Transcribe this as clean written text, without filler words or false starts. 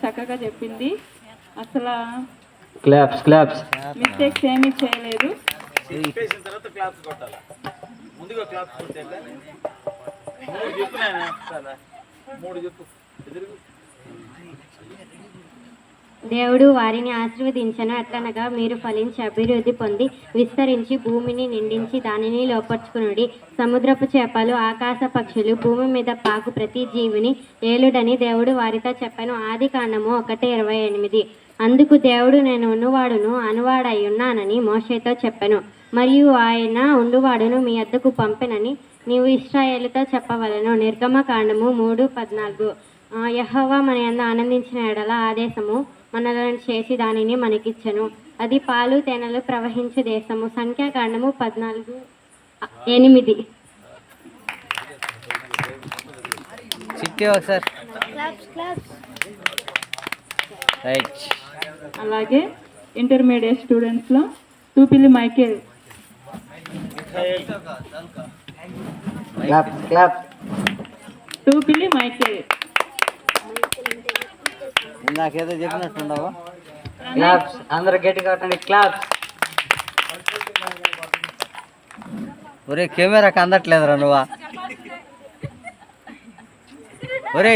చక్కగా చెప్పింది. అసలు క్లాప్స్ క్లాప్స్ మిస్టేక్స్ ఏమీ చేయలేదు. దేవుడు వారిని ఆశీర్వదించెను. ఎట్లనగా, మీరు ఫలించి అభివృద్ధి పొంది విస్తరించి భూమిని నిండించి దానిని లోపర్చుకునుడి. సముద్రపు చేపలు, ఆకాశ పక్షులు, భూమి మీద పాకు ప్రతి జీవిని ఏలుడని దేవుడు వారితో చెప్పాను. ఆదికాండము 1:28. అందుకు దేవుడు, నేను ఉన్నవాడును అనువాడై ఉన్నానని మోషేతో చెప్పాను. మరియు ఆయన ఉండువాడును మీ వద్దకు పంపెనని నీవు ఇశ్రాయేలుతో చెప్పవలెను. నిర్గమకాండము 3:14. యెహోవా మన యందు ఆనందించిన ఎడల ఆదేశము మనలను చేసి దానిని మనకిచ్చెను. అది పాలు తేనెలు ప్రవహించు దేశము. సంఖ్యాకాండము 14:8. అలాగే ఇంటర్మీడియట్ స్టూడెంట్స్లో తూపిలి మైకేల్. క్లాప్స్ క్లాప్స్ తూపిలి మైకేల్. నాకేదో చెప్పినట్టుండవు. క్లాప్స్ అందరూ గట్టిగా కొట్టండి. క్లాప్స్. ఒరే కెమెరాకి అందట్లేదురా నువ్వా? ఒరే